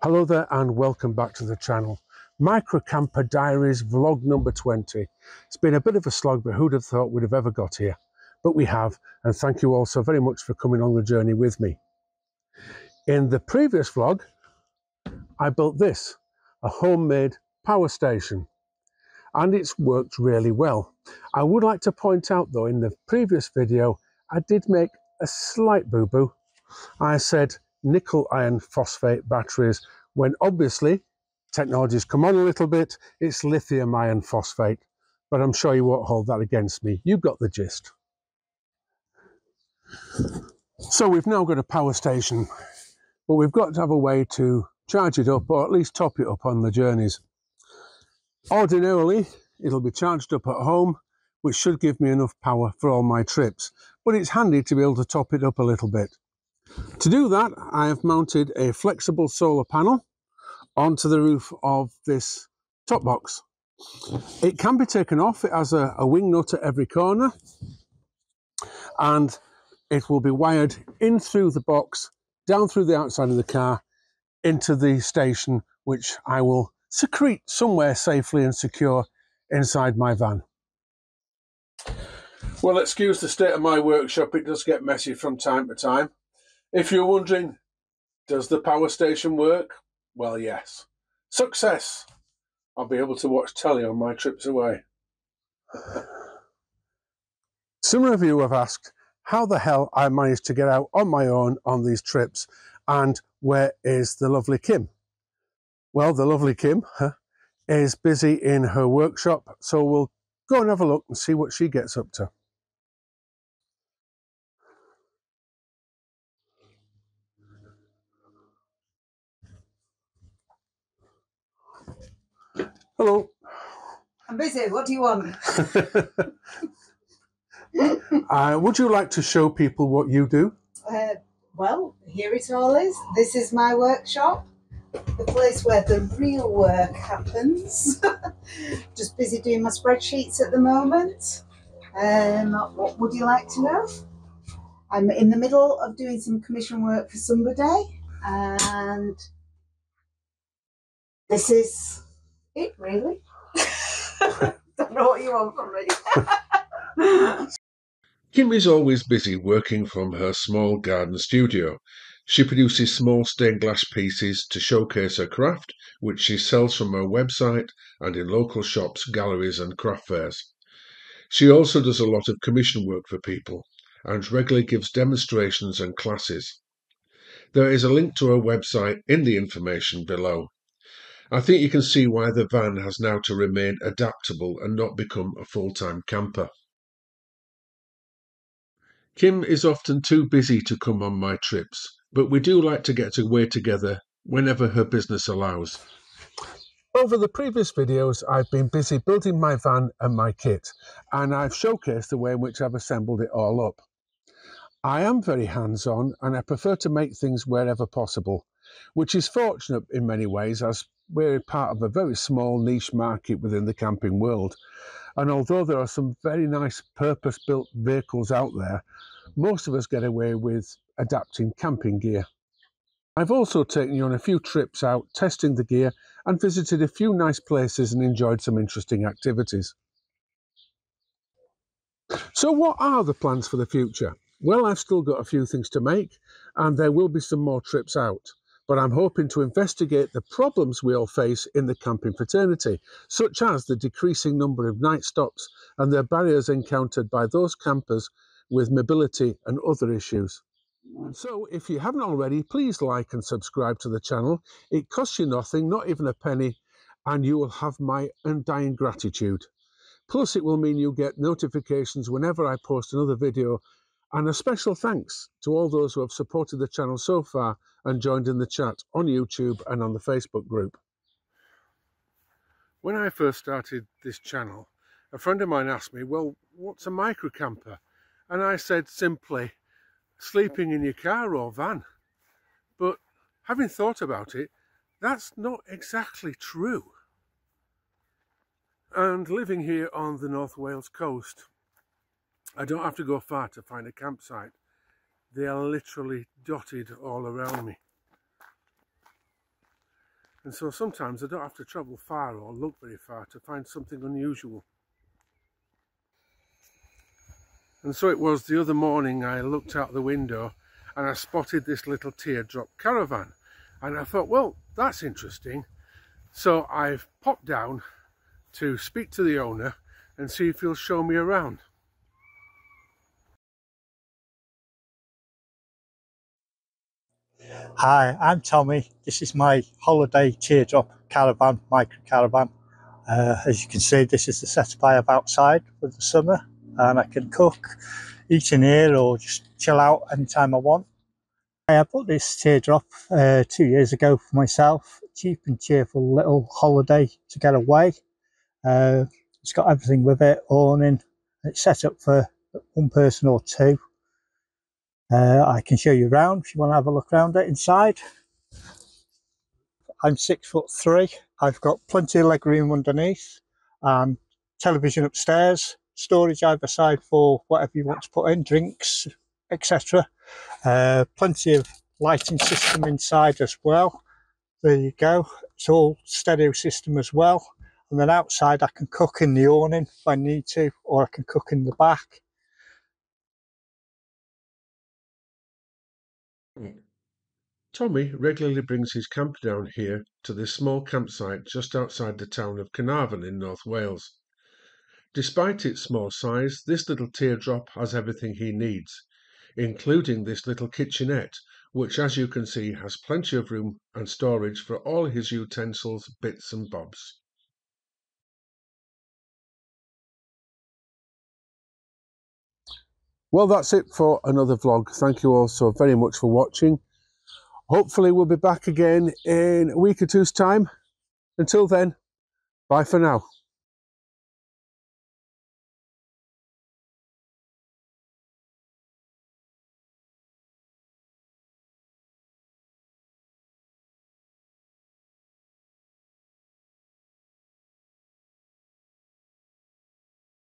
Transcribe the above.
Hello there and welcome back to the channel. Micro Camper Diaries vlog number 20. It's been a bit of a slog, but who'd have thought we'd have ever got here? But we have, and thank you all so very much for coming on the journey with me. In the previous vlog, I built this, a homemade power station, and it's worked really well. I would like to point out though, in the previous video, I did make a slight boo-boo. I said nickel iron phosphate batteries, when obviously technology's come on a little bit, it's lithium iron phosphate, but I'm sure you won't hold that against me. You got the gist. So we've now got a power station, but we've got to have a way to charge it up, or at least top it up on the journeys. Ordinarily it'll be charged up at home, which should give me enough power for all my trips, but it's handy to be able to top it up a little bit. To do that, I have mounted a flexible solar panel onto the roof of this top box. It can be taken off. It has a wing nut at every corner, and it will be wired in through the box, down through the outside of the car, into the station, which I will secrete somewhere safely and secure inside my van. Well, excuse the state of my workshop, it does get messy from time to time. If you're wondering, does the power station work? Well, yes. Success! I'll be able to watch telly on my trips away. Some of you have asked how the hell I managed to get out on my own on these trips, and where is the lovely Kim? Well, the lovely Kim is busy in her workshop, so we'll go and have a look and see what she gets up to. Hello. I'm busy. What do you want? Would you like to show people what you do? Well, here it all is. This is my workshop, the place where the real work happens. Just busy doing my spreadsheets at the moment. What would you like to know? I'm in the middle of doing some commission work for somebody, and this is it, really. Don't know what you want from me. Kim is always busy working from her small garden studio. She produces small stained glass pieces to showcase her craft, which she sells from her website and in local shops, galleries and craft fairs. She also does a lot of commission work for people and regularly gives demonstrations and classes. There is a link to her website in the information below. I think you can see why the van has now to remain adaptable and not become a full-time camper. Kim is often too busy to come on my trips, but we do like to get away together whenever her business allows. Over the previous videos, I've been busy building my van and my kit, and I've showcased the way in which I've assembled it all up. I am very hands-on, and I prefer to make things wherever possible, which is fortunate in many ways, as we're part of a very small niche market within the camping world. And although there are some very nice purpose-built vehicles out there, most of us get away with adapting camping gear. I've also taken you on a few trips out, testing the gear, and visited a few nice places and enjoyed some interesting activities. So what are the plans for the future? Well, I've still got a few things to make, and there will be some more trips out. But I'm hoping to investigate the problems we all face in the camping fraternity, such as the decreasing number of night stops and the barriers encountered by those campers with mobility and other issues. So if you haven't already, please like and subscribe to the channel. It costs you nothing, not even a penny, and you will have my undying gratitude. Plus it will mean you get notifications whenever I post another video, and a special thanks to all those who have supported the channel so far and joined in the chat on YouTube and on the Facebook group. When I first started this channel, a friend of mine asked me, well, what's a micro camper? And I said simply, sleeping in your car or van. But having thought about it, that's not exactly true. And living here on the North Wales coast, I don't have to go far to find a campsite. They are literally dotted all around me. And so sometimes I don't have to travel far or look very far to find something unusual. And so it was the other morning I looked out the window and I spotted this little teardrop caravan. And I thought, well, that's interesting. So I've popped down to speak to the owner and see if he'll show me around. Hi, I'm Tommy. This is my holiday teardrop caravan, micro caravan. As you can see, this is the setup I have outside for the summer, and I can cook, eat in here, or just chill out anytime I want. I bought this teardrop 2 years ago for myself. Cheap and cheerful little holiday to get away. It's got everything with it, awning. It's set up for one person or two. I can show you around if you want to have a look around it inside. I'm 6'3". I've got plenty of leg room underneath, and television upstairs, storage either side for whatever you want to put in, drinks, etc. Plenty of lighting system inside as well. There you go. It's all stereo system as well. And then outside I can cook in the awning if I need to, or I can cook in the back. Tommy regularly brings his camper down here to this small campsite just outside the town of Caravan in North Wales. Despite its small size, this little teardrop has everything he needs, including this little kitchenette, which, as you can see, has plenty of room and storage for all his utensils, bits and bobs. Well, that's it for another vlog. Thank you all so very much for watching. Hopefully we'll be back again in a week or two's time. Until then, bye for now.